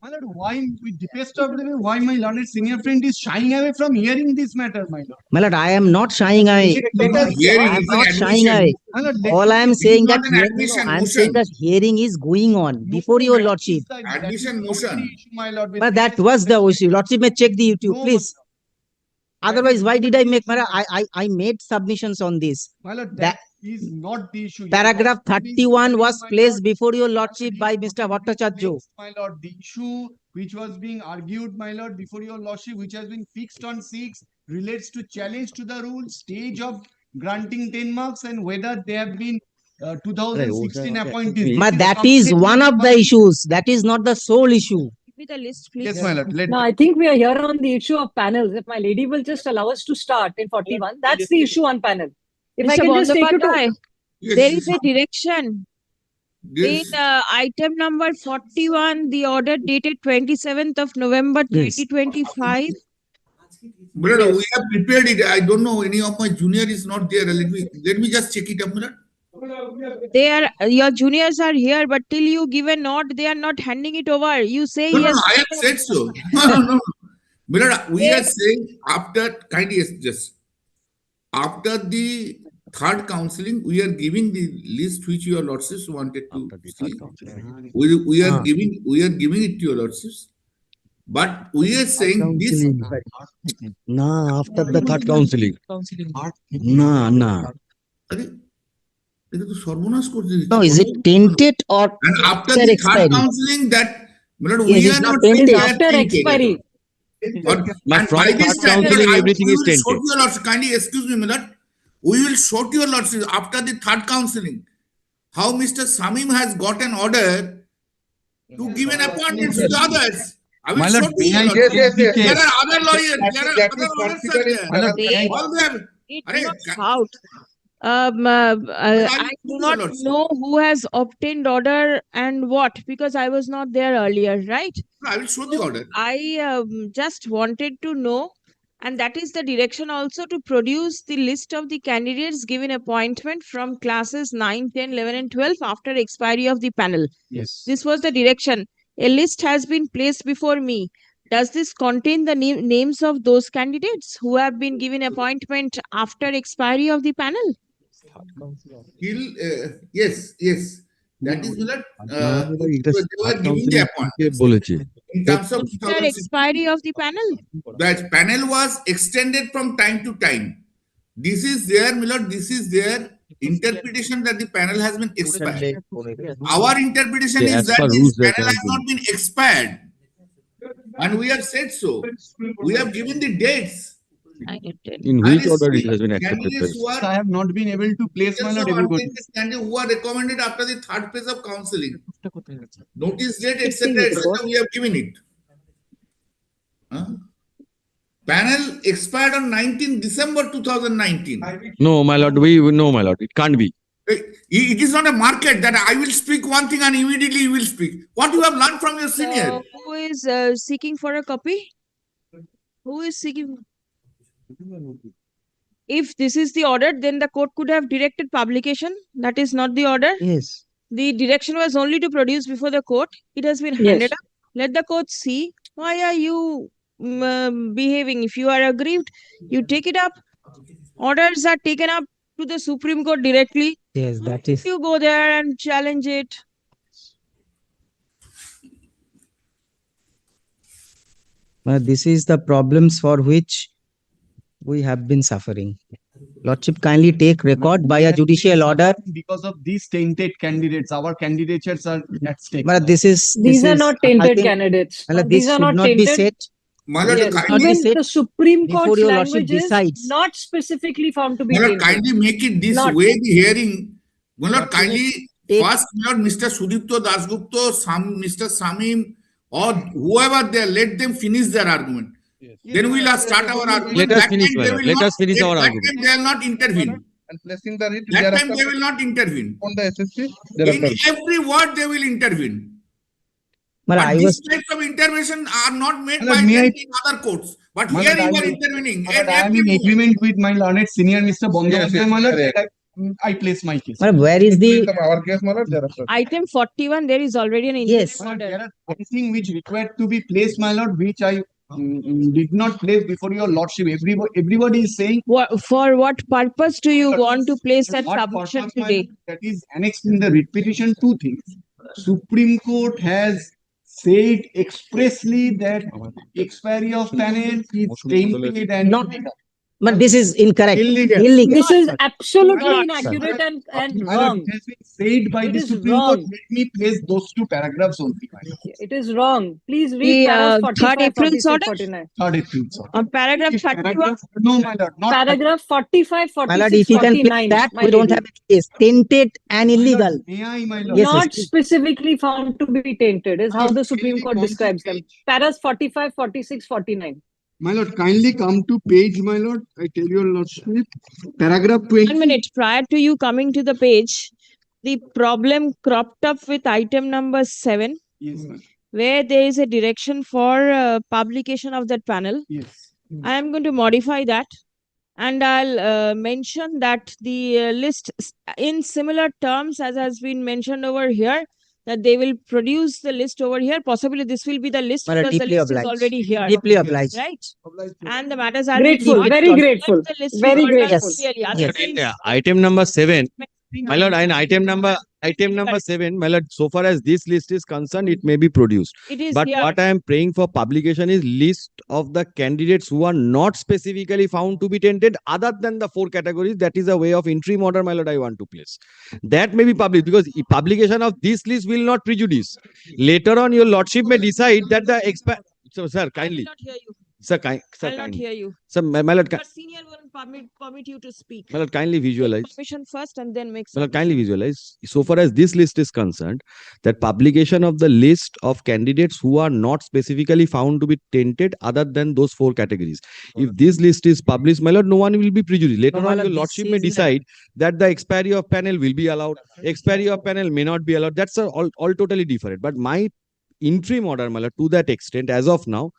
My lord, why, with the best of the way, why my learned senior friend is shying away from hearing this matter, my lord? My lord, I am not shying away. Hearing I am is not an shying admission. away. My lord, let All me I am say, saying not that an admission I am saying motion. that hearing is going on before your lordship. Admission motion. My lord, with But that this- was the issue. Lordship may check the YouTube, No, please. Otherwise, why did I make? I made submissions on this. My lord, That- that is not the issue. Paragraph You are 31 was my placed lord, before your lordship by Mr. Bhattacharya. my lord, the issue which was being argued, my lord, before your lordship, which has been fixed on 6, relates to challenge to the rule, stage of granting 10 marks, and whether they have been 2016 appointees. But This that is completely one of the different. issues. That is not the sole issue. Give me the list, please. Yes, my lord. Let No, I think we are here on the issue of panels. If my lady will just allow us to start in 41, that's the issue on panel. If I Mr. can just take you to Bandyopadhyay, Yes, there yes, is a direction yes. in item number 41, the order dated 27th of November Yes. 2025. Brother, we have prepared it. I don't know, any of my junior is not there. Let me just check it up, brother. They are your juniors are here, but till you give a nod, they are not handing it over. You say No, no, yes. no, I have said so. No. Brother, we are saying after, kindly just, after the third counseling, we are giving the list which your lordships wanted to see. We are giving it to your lordships. But we are saying this. Nah, after the third counseling. Nah. আরে, এটা তো সর্বনাশ করতে দিচ্ছে। No, is it tainted or And after after the expiry? third counseling, that Yes, we it's are not not tainted. saying It is they are after tainted. expiry. But, But and from by this third standard, counseling, we everything is will show tainted. to your lords, kindly excuse me, my lord. We will show to your lords after the third counseling how Mr. Samim has got an order to give an appointment to the others. I will My show lord, to you. may I lords. take the There case? are other lawyers. There are other lawyers are there. My lord, may I- All they have. It Arey, not shout. I do your not lords. know who has obtained order and what, because I was not there earlier, right? I will show the order. I just wanted to know, and that is the direction also, to produce the list of the candidates given appointment from classes 9, 10, 11 and 12 after expiry of the panel. Yes. This was the direction. A list has been placed before me. Does this contain the names of those candidates who have been given appointment after expiry of the panel? Yes. That is not. এটা They were giving the appointments. বলেছে In terms of After 2016, expiry of the panel? the panel was extended from time to time. This is their, my lord, this is their interpretation that the panel has been expired. Our interpretation Yeah, is as that per this rules, they panel has cannot not been expired. And we have said so. We have given the dates. in And which it's order it the has been accepted. candidates who are I have not been able to place my lord everybody. candidates who are recommended after the third phase of counseling. Notice date, etc., we have given it. Huh? Panel expired on 19 December 2019. No, my lord, my lord, it can't be. It is not a market that I will speak one thing and immediately you will speak. What you have learned from your senior? Who is seeking for a copy? Who is seeking? If this is the order, then the court could have directed publication. That is not the order. Yes. The direction was only to produce before the court. It has been handed up. Let the court see. Why are you behaving? If you are aggrieved, you take it up. Orders are taken up to the Supreme Court directly. Yes, that is. You go there and challenge it. This is the problems for which we have been suffering. Lordship, kindly take record by a judicial order. Because of these tainted candidates, our candidatures are at stake. But this is. These are not I tainted think, candidates. This These are should not not be tainted. said. My lord, Yes, kindly, be even said the Supreme before Court's your lordship language is decides. not specifically found to be my lord, tainted. kindly make it this Not. way the hearing. My lord, kindly Take- first, my lord, Mr. Sudipto Dasgupta, Mr. Samim, or whoever there, let them finish their argument. Then we'll start our argument. Let us That finish, time my they lord. will Let us finish our that argument. time they will not intervene. And placing the writ That time thereafter they will not intervene. on the SSC In thereafter. every word they will intervene. But I But was. these types of intervention are not made My lord, by may them I- in other courts. But My here lord, you I are will- intervening. But I am in agreement with my learned senior Mr. Bandyopadhyay, my lord. Correct. I place my case. Madam, where is the, Our case, my lord, thereafter. Item 41, there is already an Yes. interim order. There are something which required to be placed, my lord, which I did not place before your lordship. Everybody is saying For what purpose do you want to place that what submission purpose, my today? lord, that is annexed in the writ petition. Two things. Supreme Court has said expressly that expiry of panel is tainted and Not- but this is incorrect. Illegal. Illegal. This is absolutely Not, inaccurate and My lord, wrong. it has been said by It the is Supreme Court. wrong. Let me place those two paragraphs only. My lord. It is wrong. Please The, read paras third 45, April's 46, order? 49. Third April, sir. On paragraph If 31, paragraph- No, my lord, not Paragraph 45, My lord, 46, if you can fix 49. that, my we don't lady. have a case. Tainted and illegal. May I, my lord? Yes, Not yes. specifically found to be tainted is how the Kindly Supreme Court come to describes them. page. Paras 45, 46, 49. My lord, kindly come to page, my lord. I tell your lordship. Paragraph 20. 1 minute prior to you coming to the page, the problem cropped up with item number 7, Yes, ma'am. where there is a direction for publication of that panel. Yes. I am going to modify that, and I'll mention that the list in similar terms as has been mentioned over here, that they will produce the list over here. Possibly this will be the list Madam, because the deeply list is obliged. already here, Deeply obliged. right? And the matters are Grateful, being very lodged, grateful, but the list very is ordered grateful. clearly. Yes. Otherwise, Item number 7, my lord, and item number 7, my lord, so far as this list is concerned, it may be produced. it is But here. what I am praying for publication is list of the candidates who are not specifically found to be tainted other than the 4 categories. That is a way of interim order, my lord, I want to place. That may be published because publication of this list will not prejudice. Later on, your lordship may decide that the So, sir, I will kindly. not hear you. Sir, I will not kindly. hear you. Sir, my lord, Your senior won't permit you to speak. my lord, kindly Take visualize. permission first and then make Well, submission. kindly visualize, so far as this list is concerned, that publication of the list of candidates who are not specifically found to be tainted other than those 4 categories. If this list is published, my lord, no one will be prejudiced. Later No, my on, lord, your this lordship may is the- decide that the expiry of panel will be allowed, expiry of panel may not be allowed. That's all totally different. But my interim order, my lord, to that extent, as of now,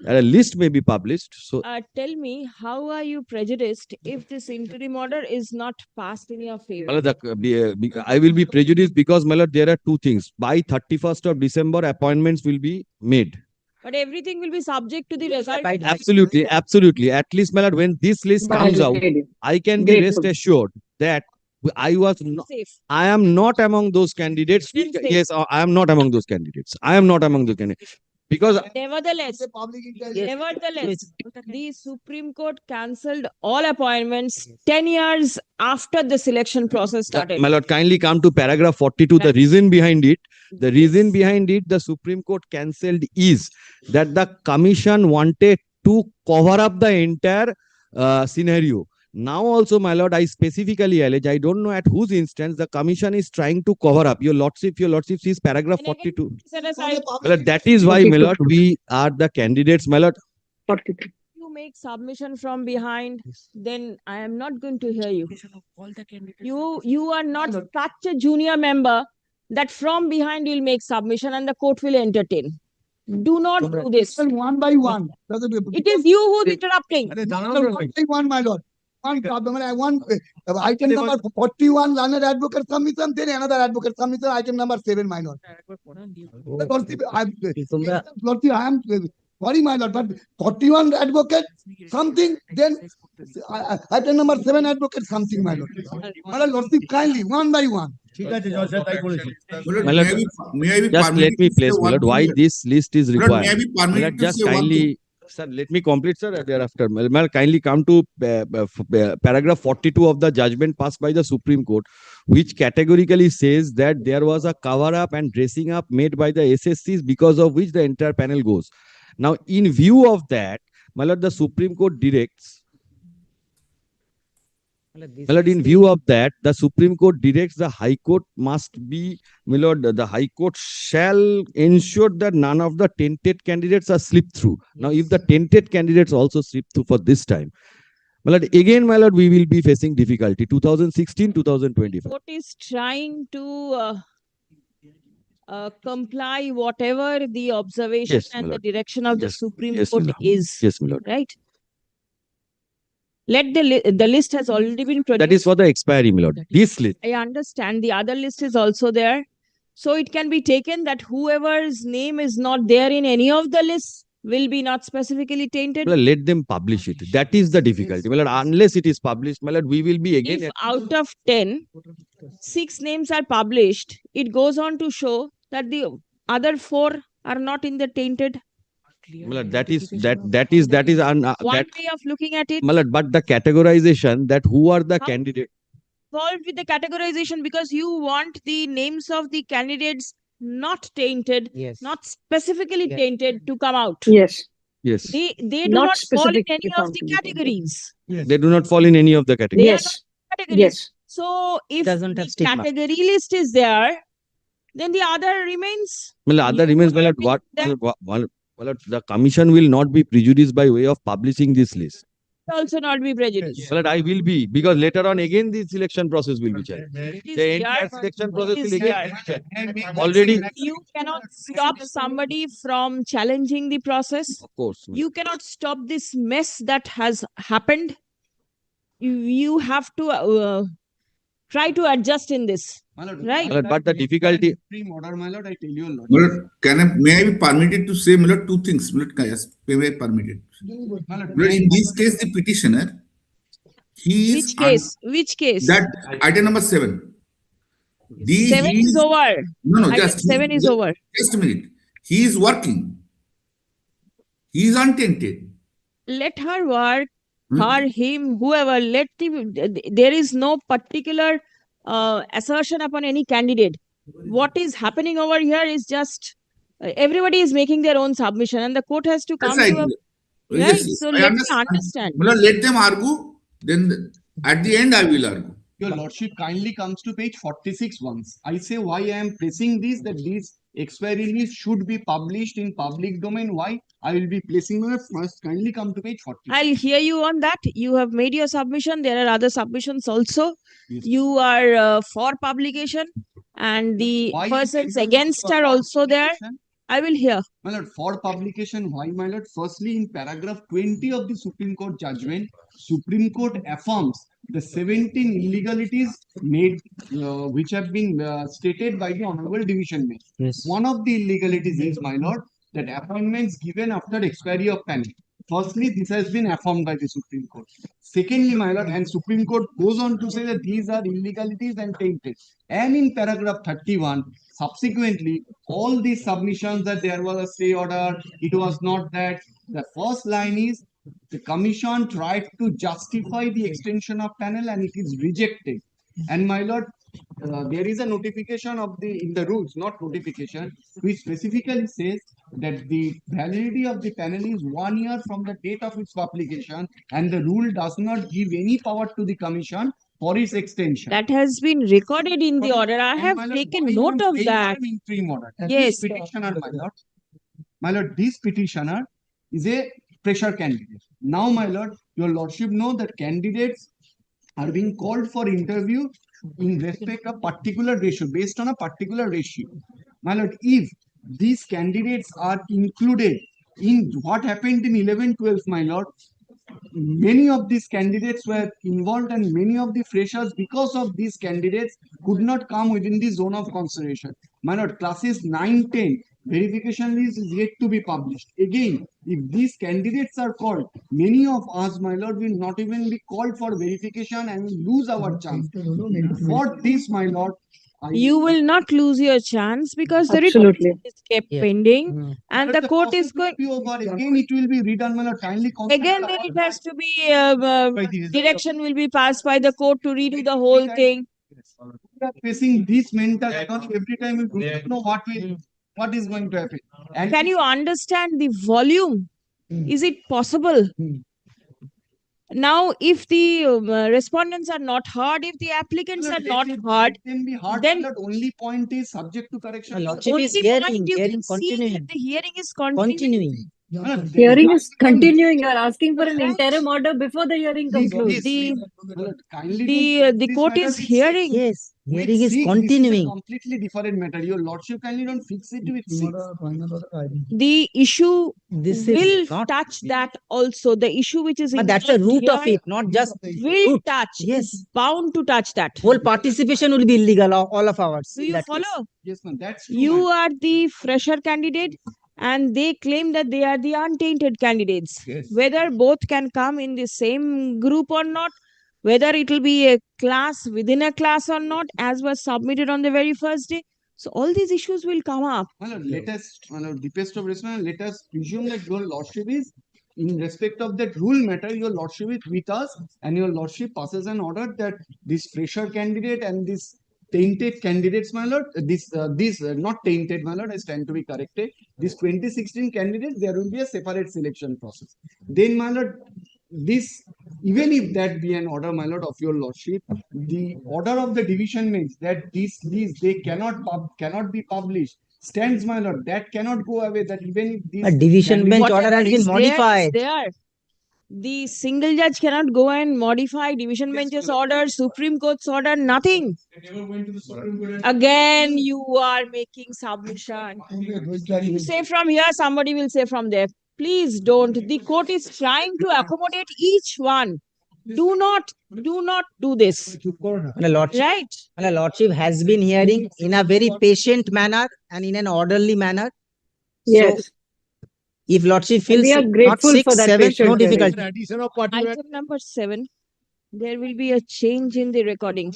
a list may be published. So, Tell me, how are you prejudiced if this interim order is not passed in your favor? my lord, I will be prejudiced because, my lord, there are 2 things. By 31st of December, appointments will be made. But everything will be subject to the result. Absolutely, absolutely. At least, my lord, when this list My comes out, lady. I can be rest Grateful. assured that Safe. I am not among those candidates. Then say. Yes, I am not among those candidates. I am not among those candidates. Because Nevertheless, the Supreme Court cancelled all appointments 10 years after the selection process started. my lord, kindly come to paragraph 42. The Right. reason behind it, the Supreme Court cancelled is that the commission wanted to cover up the entire scenario. Now also, my lord, I specifically allege, I don't know at whose instance the commission is trying to cover up. Your lordship sees paragraph And again, 42. set aside, My lord, that is why, my 42. lord, we are the candidates, my lord. 42. you make submission from behind, then I am not going to hear you. You are not such a junior member that from behind you'll make submission and the court will entertain. Do not do this. One by one. It is you who's interrupting. One by one, my lord. One problem. I want item number 41, learned advocate submission, then another advocate submission, item number 7, my lord. Lordship, Lordship, I am sorry, my lord, but 41 advocate something, then item number 7 advocate something, my lord. My lord, Lordship, kindly, one by one. My lord, My lord, may I be Just let permitted me to say place, my one lord, thing why here? this list is My lord, may I required. be My lord, permitted to just say one thing? kindly, sir, let me complete, sir, thereafter. My lord, kindly come to paragraph 42 of the judgment passed by the Supreme Court, which categorically says that there was a cover up and dressing up made by the SSCs because of which the entire panel goes. Now, in view of that, my lord, the Supreme Court directs, my lord, in view of that, the Supreme Court directs the High Court must be, my lord, the High Court shall ensure that none of the tainted candidates are slipped through. Now, if the tainted candidates also slip through for this time, my lord, again, my lord, we will be facing difficulty. 2016, 2025. Court is trying to comply whatever the observation Yes, my and the lord. direction of the Yes, Supreme yes, my Court lord. is, Yes, my lord. right? the list has already been produced. That is for the expiry, my lord. This list. I understand the other list is also there. So it can be taken that whoever's name is not there in any of the lists will be not specifically tainted. My lord, let them publish it. That is the difficulty. My lord, unless it is published, my lord, we will be again. If out of 10, 6 names are published, it goes on to show that the other 4 are not in the tainted. My lord, that is that One that way of looking at it. my lord, but the categorization that who are the How? candidates. Involved with the categorization because you want the names of the candidates not tainted, Yes. not specifically Yes. tainted to come out. Yes. Yes, They do Not not fall in specifically any of found the to be tainted. categories. they do not fall in any of the categories. They are Yes. not categories. Yes. So if Doesn't the have stigma. category list is there, then the other remains. My lord, other You remains, my are lord, making what, them my lord, the commission will not be prejudiced by way of publishing this list. also not be prejudiced. My lord, I will be, because later on again the selection process will be changed. It is The entire here. selection process It will is again here. be changed. Already, You cannot stop somebody from challenging the process. of course. You cannot stop this mess that has happened. You have to try to adjust in this. My lord, Right. My lord, but the difficulty, Supreme order, my lord, I tell you a lot. My lord, may I be permitted to say, my lord, two things? My lord, yes, may I be permitted? My lord, My lord, in this case, the petitioner, he is Which case? Which case? that item number 7. 7 is over. No, Item just 7 is over. Just a minute. He is working. He is untainted. Let her work, Hmm? her, him, whoever. There is no particular assertion upon any candidate. What is happening over here is just everybody is making their own submission, and the court has to That's come to right. a Yes, right. yes, So I let me understand. understand. My lord, let them argue. Then at the end, I will argue. Your lordship kindly comes to page 46 once. I say why I am pressing this, that these expiry lists should be published in public domain. Why? I will be placing my first. Kindly come to page 46. I'll hear you on that. You have made your submission. There are other submissions also. Yes. You are for publication, and the Why persons is it against for are also there. publication? I will hear. My lord, for publication, why, my lord? Firstly, in paragraph 20 of the Supreme Court judgment, Supreme Court affirms the 17 illegalities made, which have been stated by the Honorable Division Bench. Yes. One of the illegalities is, my lord, that appointments given after expiry of panel. Firstly, this has been affirmed by the Supreme Court. Secondly, my lord, and Supreme Court goes on to say that these are illegalities and tainted. And in paragraph 31, subsequently, all these submissions that there was a stay order, it was not that. The first line is, the commission tried to justify the extension of panel and it is rejected. And my lord, there is a notification of in the rules, not notification, which specifically says that the validity of the panel is 1 year from the date of its publication, and the rule does not give any power to the commission for its extension. That has been recorded in the order. I And have my lord, taken why note I'm of saying that. I'm in pre-modern? Yes. This petitioner, my lord, this petitioner is a pressure candidate. Now, my lord, your lordship know that candidates are being called for interview in respect of particular ratio, based on a particular ratio. My lord, if these candidates are included in what happened in 11-12, my lord, many of these candidates were involved and many of the freshers, because of these candidates, could not come within the zone of consideration. My lord, classes 9-10, verification list is yet to be published. Again, if these candidates are called, many of us, my lord, will not even be called for verification and will lose our chance. For this, my lord, You will not lose your chance because the written Absolutely. is kept Yeah. pending, Mm. and the court is going. Over. Again, it will be redone. My lord, kindly consider Again, then it has to be direction will be passed by the court to redo the whole thing. We are facing this mental agony every time we do not know what is going to happen. And Can you understand the volume? Mm. Is it possible? Mm. Now, if the respondents are not heard, if the applicants are not heard, it can be hard. then- But only point is subject to correction. My lordship is only hearing, point you hearing can see continuing. that the hearing is continuing. Continuing. Hearing is continuing. You are asking for an interim order before the hearing Please, concludes. please, kindly The this court matter is with hearing. Yes, with hearing is six. This is a continuing. completely different matter. Your lordship, kindly don't fix it with six. The issue This will is not, touch that also. The issue which is but that's the involved root of here it, not just will root. touch. Yes. It's bound to touch that. Whole participation will be illegal, all of ours. Do in you that case. follow? Yes, ma'am. That's true. You ma'am. are the fresher candidate and they claim that they are the untainted candidates. Yes. Whether both can come in the same group or not, whether it will be a class within a class or not, as was submitted on the very first day. So all these issues will come up. My lord, let us, my lord, deepest of respect, let us presume that your lordship is in respect of that rule matter, your lordship is with us and your lordship passes an order that this fresher candidate and this tainted candidates, my lord, not tainted, my lord, I stand to be corrected. This 2016 candidates, there will be a separate selection process. Then, my lord, this, even if that be an order, my lord, of your lordship, the order of the division bench that these they cannot be published stands, my lord. That cannot go away. That even if A these division bench candidates- order has been Is there, is modified. there. The single judge cannot go and modify division Yes, bench's ma'am. order, Supreme Court's order, nothing. Again, you are making submission. You say from here, somebody will say from there. Please don't. The court is trying to accommodate each one. Do not do this. And a lordship, Right? and a lordship has been hearing in a very patient manner and in an orderly manner. Yes. So if lordship And we feels are not grateful for six, that seven, no patient hearing. difficulty. Item number 7. There will be a change in the recording.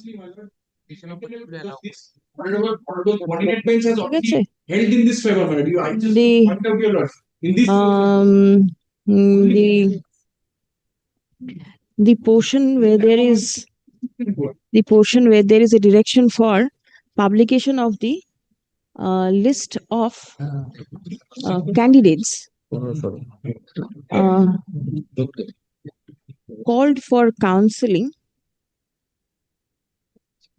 Coordinate bench has already Okay. held in this favor, my lord. I just The- point out your lord. In this The portion where there is a direction for publication of the list of candidates called for counseling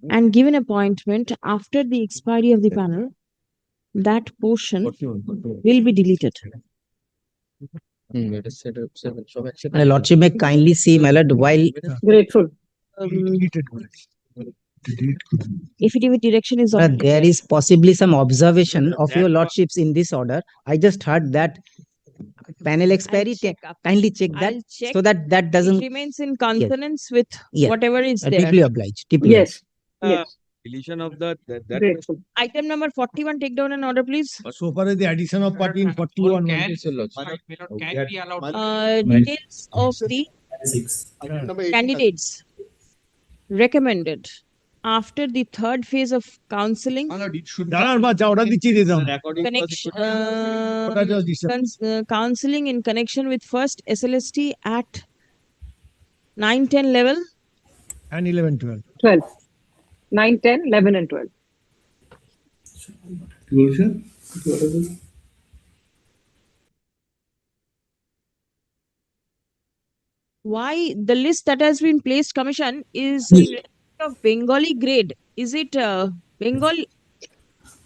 and given appointment after the expiry of the panel, that portion will be deleted. And a lordship may kindly see, my lord, while Grateful. Affidavit direction is on. there is possibly some observation of your lordships in this order. I just heard that panel expiry, kindly check that I'll check. so that It doesn't. remains in consonance with Yeah. whatever is there. Deeply obliged. Deeply Yes. Yes. Deletion of that Grateful. Item number 41, take down an order, please. So far as the addition of party in 41. can be allowed. Details of the candidates recommended after the third phase of counseling my lord, it should দাঁড়ান বাচ্চা ওটা দিচ্ছি দিতাম connection, ওটা just দিচ্ছি counseling in connection with first SLST at 9-10 level. and 11-12 12. 9, 10, 11, and 12. কি বলছেন? Why the list that has been placed, Commission, is in respect of Bengali grade? Is it Bengali?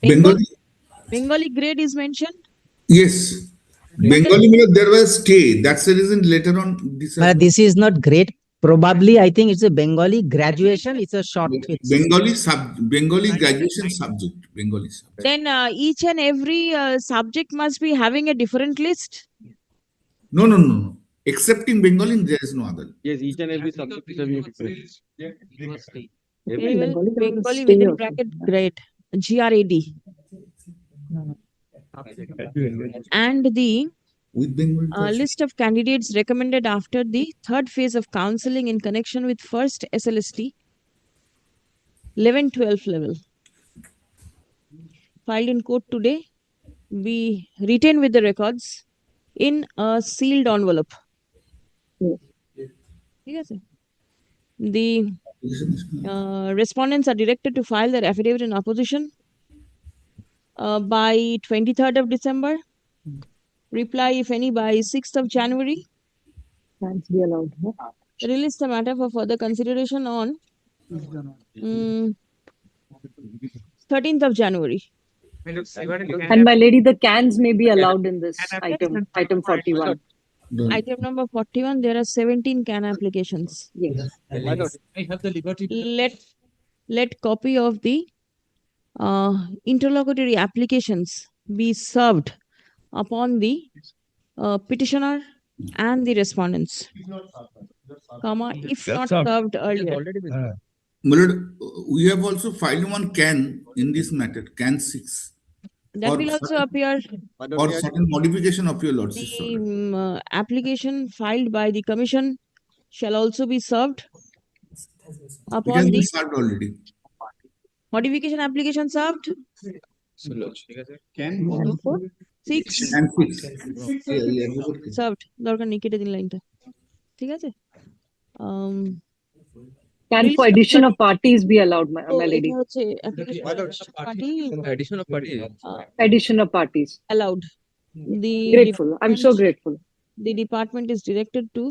Bengali grade is mentioned. Yes. Bengali, my lord, there was stay. That's the reason later on But this is not great. Probably, I think it's a Bengali graduation. It's a short. Bengali graduation subject. Bengali subject. Then each and every subject must be having a different list. No. Except in Bengali, there is no other. Yes, each and every subject is having a different. Very well. Bengali there was Bengali stay within also. bracket grade, GRAD. And the With Bengali. list of candidates recommended after the third phase of counseling in connection with first SLST 11-12 level. Filed in court today, be retained with the records in a sealed envelope. Yes. The respondents are directed to file their affidavit in opposition by 23rd of December. Reply, if any, by 6th of January. Thanks be allowed. No? Release the matter for further consideration on 13th of January. And my lady, the cans may be allowed in this item 41. Item number 41, there are 17 can applications. Yes. I have the liberty. Let copy of the interlocutory applications be served upon the petitioner and the respondents, comma, if not served earlier. My lord, we have also filed one can in this matter, can 6. That Or will also appear. Or certain modification of your lordship's The order. application filed by the commission shall also be served It upon has the been served already. modification application served. Can 6 And 6. served. দরকার নেই, কেটে দিন লাইনটা। ঠিক আছে? Can Please for addition of parties be allowed, my তো lady? এটা হচ্ছে application party Addition of parties. allowed. The Grateful. I'm so grateful. The department is directed to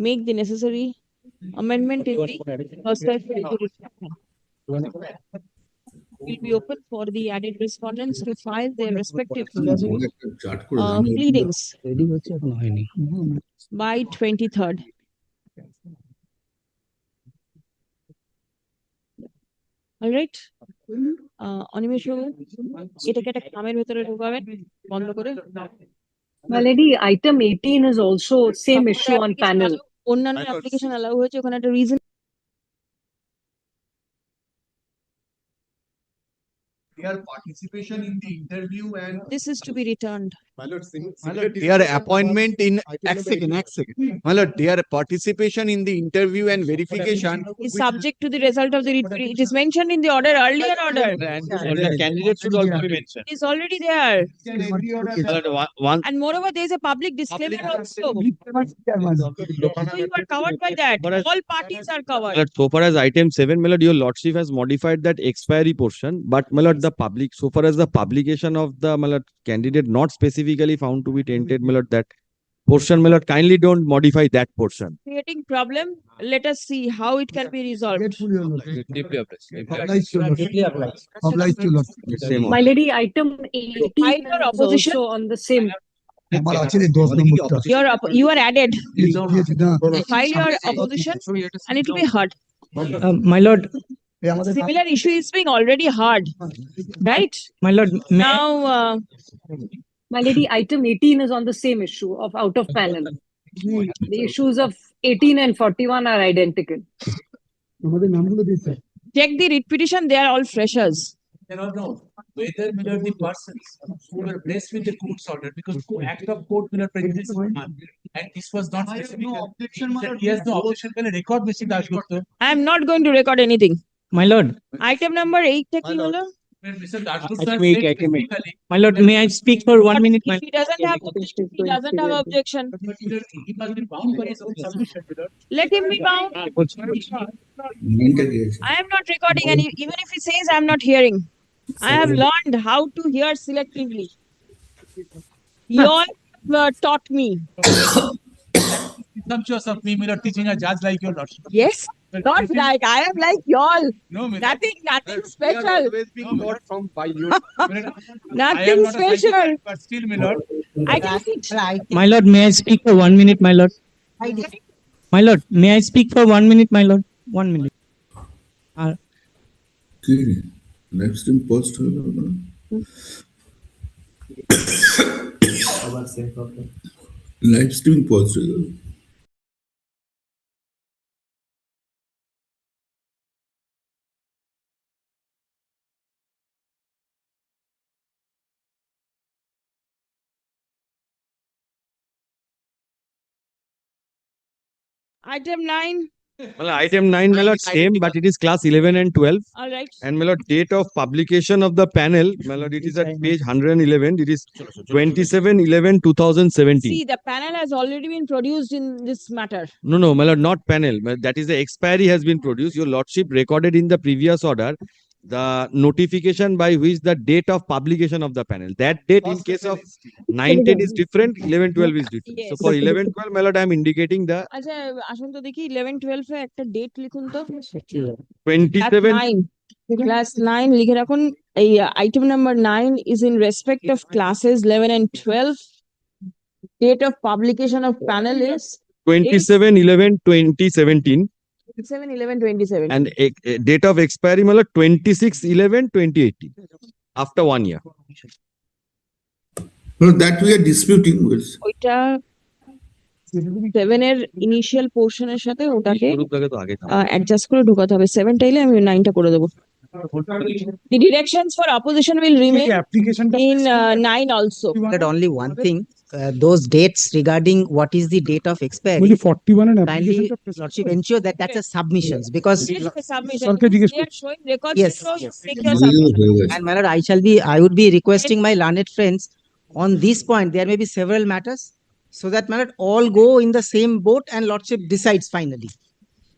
make the necessary amendment in the hostile will be open for the added respondents to file their respective pleadings by 23rd. All right. Animesh বাবু, এটাকে একটা খামের ভেতরে ঢুকাবেন বন্ধ করে। My lady, item 18 is also same issue on panel. অন্যান্য application allow হয়েছে, ওখানে একটা reason. their participation in the interview and This is to be returned. Their appointment in my lord, their participation in the interview and verification Is subject to the result of the it is mentioned in the order, earlier order. And the candidate should also be mentioned. It is already there. every order. One And moreover, there is a public disclaimer also. So you are covered by that. But- All parties are covered. But so far as item 7, my lord, your lordship has modified that expiry portion, but my lord, the public, so far as the publication of the my lord, candidate not specifically found to be tainted, my lord, that portion, my lord, kindly don't modify that portion. Creating problem. Let us see how it can be resolved. Grateful, your lord. Deeply appreciate. Obliged to lord. Obliged to lord. Same My lady, item 18 File your is opposition. also on the same. আমার আছে রে 10 নম্বরটা You are added. দিয়েছি না File your opposition and it will be heard. My lord, এই আমাদের Similar issue is being already heard, right? my lord, Now, My lady, item 18 is on the same issue of out of panel. The issues of 18 and 41 are identical. আমাদের নামগুলো দিয়েছে check the writ petition. They are all freshers. Cannot know whether the persons who were blessed with the court's order, because act of court prejudice is none. And this was not I have specific. no objection, my lord. He has no objection. Record basic Dashgupta. I am not going to record anything. my lord, Item number 8 টা কি হলো? When Mr. Dashgupta Item said eight, item eight. specifically, my lord, may I speak for 1 minute, my He doesn't have objection. he must be bound by his own submission. Let him be bound. I am not recording any, even if he says I am not hearing. I have learned how to hear selectively. You all taught me. Presumptuous of me, Miller, teaching a judge like your lordship. Yes, not like I am like y'all. No, Miller. Nothing special. taught from by you. Miller, Nothing I am not a special. scientist, but still, Miller, I can sit. My lord, may I speak for 1 minute, my lord? My lord, may I speak for 1 minute, my lord? 1 minute. Live stream post live stream post Item 9. Well, item 9, my lord, same, but it is class 11 and 12. All right. And my lord, date of publication of the panel, my lord, it is at page 111. It is 27/11/2017. See, the panel has already been produced in this matter. No, my lord, not panel. That is the expiry has been produced. Your lordship recorded in the previous order the notification by which the date of publication of the panel. That date in case of 9-10 is different, 11-12 is different. So Yes. for 11-12, my lord, I am indicating the আচ্ছা আসুন তো দেখি 11-12 এ একটা date লিখুন তো। 27, 9. Class 9 লিখে রাখুন এই item number 9 is in respect of classes 11 and 12. Date of publication of panel is 27/11/2017 27/11/2017. and date of expiry मतलब 26/11/2018 after 1 year. No, that we are disputing. ওইটা 7 এর ইনিশিয়াল পোর্শনের সাথে ওটাকে অ্যাডজাস্ট করে ঢোকাতে হবে। 7 টাইলে আমি 9টা করে দেবো। The directions for opposition will remain in 9 also. But only one thing, those dates regarding what is the date of expiry. Only 41 and Kindly, application. Lordship, ensure that that's a submissions because Yes, the submission. Sir, can you They are showing records. Yes. So you take your submission. and my lord, I would be requesting my learned friends on this point. There may be several matters, so that my lord all go in the same boat and Lordship decides finally.